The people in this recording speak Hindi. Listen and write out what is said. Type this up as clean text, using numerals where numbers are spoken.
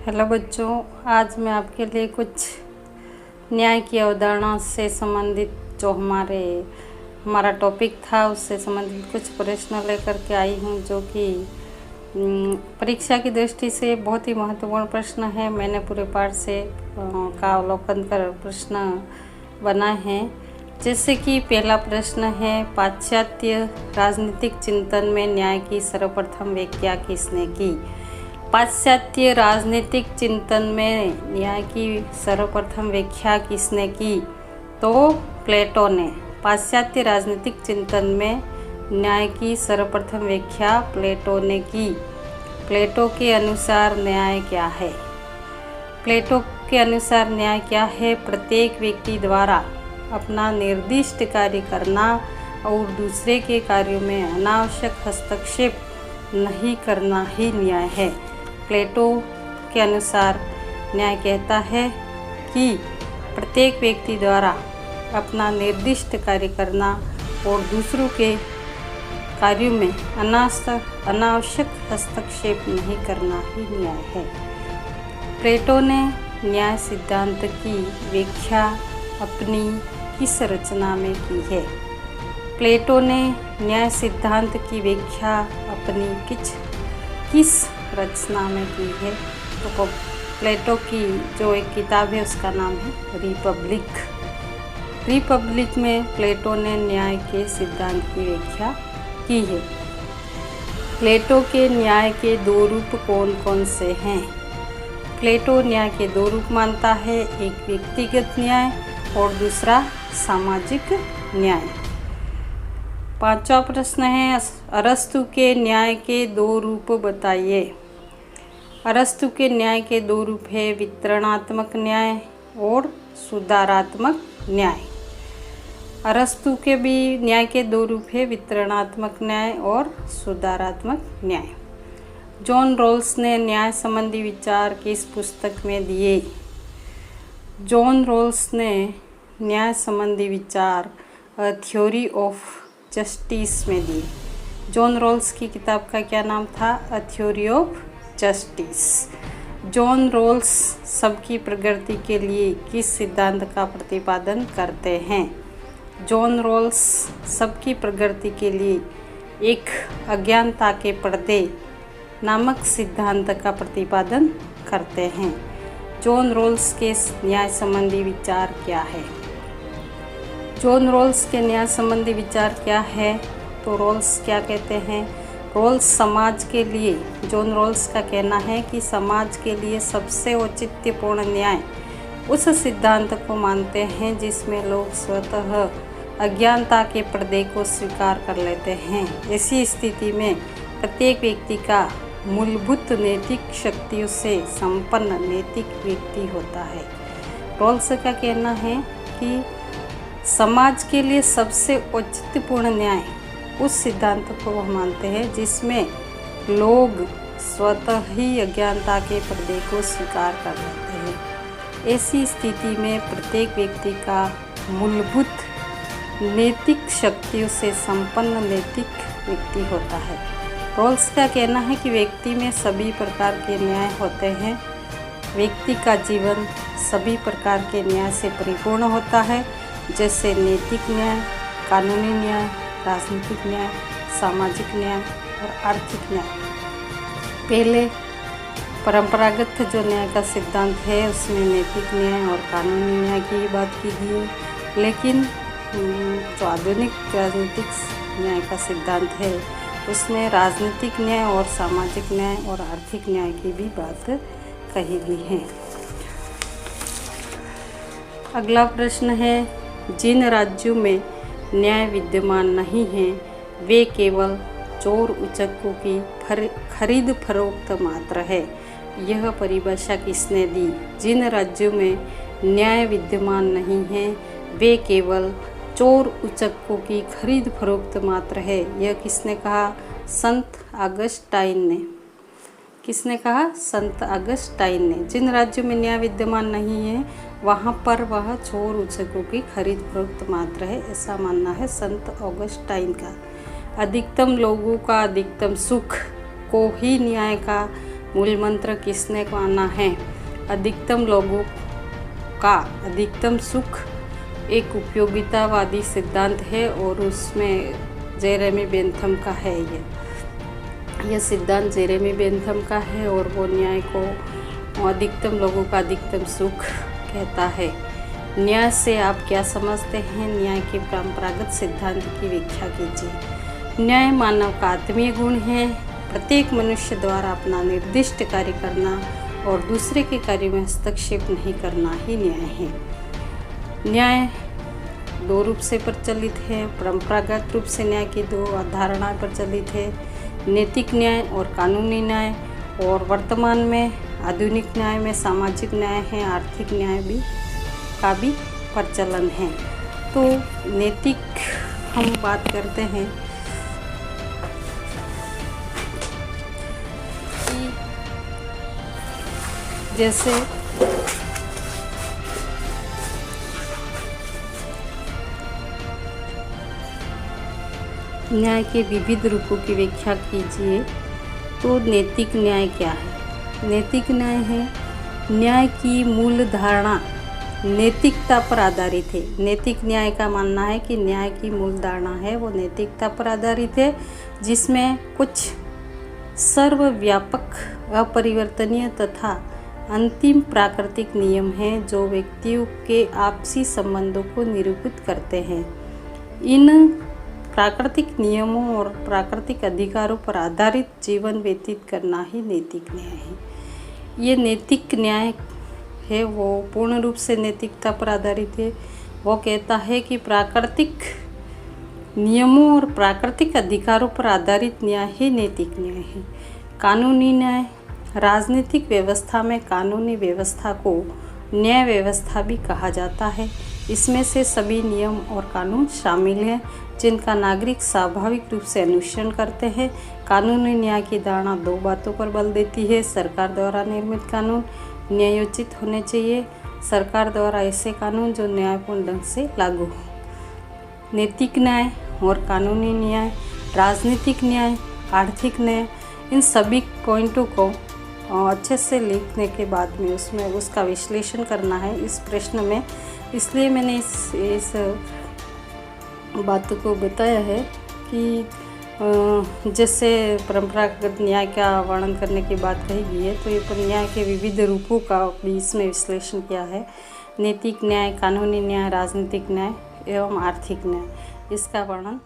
हेलो बच्चों, आज मैं आपके लिए कुछ न्याय की अवधारणा से संबंधित जो हमारा टॉपिक था उससे संबंधित कुछ प्रश्न लेकर के आई हूँ, जो कि परीक्षा की दृष्टि से बहुत ही महत्वपूर्ण प्रश्न है। मैंने पूरे पाठ से का अवलोकन कर प्रश्न बनाए हैं। जैसे कि पहला प्रश्न है, पाश्चात्य राजनीतिक चिंतन में न्याय की सर्वप्रथम व्याख्या किसने की? पाश्चात्य राजनीतिक चिंतन में न्याय की सर्वप्रथम व्याख्या किसने की? तो प्लेटो ने। पाश्चात्य राजनीतिक चिंतन में न्याय की सर्वप्रथम व्याख्या प्लेटो ने की। प्लेटो के अनुसार न्याय क्या है? प्लेटो के अनुसार न्याय क्या है? प्रत्येक व्यक्ति द्वारा अपना निर्दिष्ट कार्य करना और दूसरे के कार्यों में अनावश्यक हस्तक्षेप नहीं करना ही न्याय है। प्लेटो के अनुसार न्याय कहता है कि प्रत्येक व्यक्ति द्वारा अपना निर्दिष्ट कार्य करना और दूसरों के कार्यों में अनावश्यक हस्तक्षेप नहीं करना ही न्याय है। प्लेटो ने न्याय सिद्धांत की व्याख्या अपनी किस रचना में की है? प्लेटो ने न्याय सिद्धांत की व्याख्या अपनी किस रचना में की है? तो प्लेटो की जो एक किताब है उसका नाम है रिपब्लिक। रिपब्लिक में प्लेटो ने न्याय के सिद्धांत की व्याख्या की है। प्लेटो के न्याय के दो रूप कौन कौन से हैं? प्लेटो न्याय के दो रूप मानता है, एक व्यक्तिगत न्याय और दूसरा सामाजिक न्याय। पांचवा प्रश्न है, अरस्तु के न्याय के दो रूप बताइए। अरस्तु के न्याय के दो रूप है, वितरणात्मक न्याय और सुधारात्मक न्याय। अरस्तु के भी न्याय के दो रूप है, वितरणात्मक न्याय और सुधारात्मक न्याय। जॉन रॉल्स ने न्याय संबंधी विचार किस पुस्तक में दिए? जॉन रॉल्स ने न्याय संबंधी विचार थ्योरी ऑफ जस्टिस में दिए। जॉन रॉल्स की किताब का क्या नाम था? A theory of justice. John Rawls सबकी प्रगति के लिए किस सिद्धांत का प्रतिपादन करते हैं? जॉन रॉल्स सबकी प्रगति के लिए एक अज्ञानता के पर्दे नामक सिद्धांत का प्रतिपादन करते हैं। जॉन रॉल्स के न्याय संबंधी विचार क्या है? जॉन रॉल्स के न्याय संबंधी विचार क्या है? तो रॉल्स क्या कहते हैं? रॉल्स समाज के लिए, जॉन रॉल्स का कहना है कि समाज के लिए सबसे औचित्यपूर्ण न्याय उस सिद्धांत को मानते हैं जिसमें लोग स्वतः अज्ञानता के पर्दे को स्वीकार कर लेते हैं। ऐसी स्थिति में प्रत्येक व्यक्ति का मूलभूत नैतिक शक्तियों से संपन्न नैतिक व्यक्ति होता है। रॉल्स का कहना है कि समाज के लिए सबसे औचित्यपूर्ण न्याय उस सिद्धांत को वह मानते हैं जिसमें लोग स्वतः ही अज्ञानता के पर्दे को स्वीकार कर लेते हैं। ऐसी स्थिति में प्रत्येक व्यक्ति का मूलभूत नैतिक शक्तियों से संपन्न नैतिक व्यक्ति होता है। रॉल्स का कहना है कि व्यक्ति में सभी प्रकार के न्याय होते हैं। व्यक्ति का जीवन सभी प्रकार के न्याय से परिपूर्ण होता है, जैसे नैतिक न्याय, कानूनी न्याय, राजनीतिक न्याय, सामाजिक न्याय और आर्थिक न्याय। पहले परंपरागत जो न्याय का सिद्धांत है उसमें नैतिक न्याय और कानूनी न्याय की बात की गई है, लेकिन जो आधुनिक राजनीतिक न्याय का सिद्धांत है उसमें राजनीतिक न्याय और सामाजिक न्याय और आर्थिक न्याय की भी बात कही गई है। अगला प्रश्न है, जिन राज्यों में न्याय विद्यमान नहीं है वे केवल चोर उचक्कों की खरीद फरोख्त मात्र है। यह परिभाषा किसने दी? जिन राज्यों में न्याय विद्यमान नहीं है वे केवल चोर उचक्कों की खरीद फरोख्त मात्र है। यह किसने कहा? संत ऑगस्टाइन ने। किसने कहा? संत ऑगस्टाइन ने। जिन राज्यों में न्याय विद्यमान नहीं है वहाँ पर वह चोर उचकों की खरीद फरोख्त मात्र है, ऐसा मानना है संत ऑगस्टाइन का। अधिकतम लोगों का अधिकतम सुख को ही न्याय का मूल मंत्र किसने माना है? अधिकतम लोगों का अधिकतम सुख एक उपयोगितावादी सिद्धांत है और उसमें जेरेमी बेंथम का है। यह सिद्धांत जेरेमी बेंथम का है और वो न्याय को अधिकतम लोगों का अधिकतम सुख कहता है। न्याय से आप क्या समझते हैं? न्याय के परंपरागत सिद्धांत की व्याख्या कीजिए। न्याय मानव का आत्मीय गुण है। प्रत्येक मनुष्य द्वारा अपना निर्दिष्ट कार्य करना और दूसरे के कार्य में हस्तक्षेप नहीं करना ही न्याय है। न्याय दो रूप से प्रचलित है। परंपरागत रूप से न्याय की दो अवधारणाएं प्रचलित है, नैतिक न्याय और कानूनी न्याय। और वर्तमान में आधुनिक न्याय में सामाजिक न्याय है, आर्थिक न्याय का भी प्रचलन है। तो नैतिक हम बात करते हैं कि जैसे न्याय के विविध रूपों की व्याख्या कीजिए। तो नैतिक न्याय क्या है? नैतिक न्याय है न्याय की मूल धारणा नैतिकता पर आधारित है। नैतिक न्याय का मानना है कि न्याय की मूल धारणा है वो नैतिकता पर आधारित है, जिसमें कुछ सर्वव्यापक, अपरिवर्तनीय तथा अंतिम प्राकृतिक नियम हैं जो व्यक्तियों के आपसी संबंधों को निरूपित करते हैं। इन प्राकृतिक नियमों और प्राकृतिक अधिकारों पर आधारित जीवन व्यतीत करना ही नैतिक न्याय है। ये नैतिक न्याय है वो पूर्ण रूप से नैतिकता पर आधारित है। वो कहता है कि प्राकृतिक नियमों और प्राकृतिक अधिकारों पर आधारित न्याय ही नैतिक न्याय है। कानूनी न्याय, राजनीतिक व्यवस्था में कानूनी व्यवस्था को न्याय व्यवस्था भी कहा जाता है। इसमें से सभी नियम और कानून शामिल हैं जिनका नागरिक स्वाभाविक रूप से अनुसरण करते हैं। कानूनी न्याय की धारणा दो बातों पर बल देती है। सरकार द्वारा निर्मित कानून न्यायोचित होने चाहिए। सरकार द्वारा ऐसे कानून जो न्यायपूर्ण ढंग से लागू हो। नैतिक न्याय और कानूनी न्याय, राजनीतिक न्याय, आर्थिक न्याय, इन सभी पॉइंटों को अच्छे से लिखने के बाद में उसमें उसका विश्लेषण करना है इस प्रश्न में। इसलिए मैंने इस बात को बताया है कि जैसे परंपरागत न्याय का वर्णन करने की बात कही गई है, तो ये न्याय के विविध रूपों का भी इसमें विश्लेषण किया है। नैतिक न्याय, कानूनी न्याय, राजनीतिक न्याय एवं आर्थिक न्याय, इसका वर्णन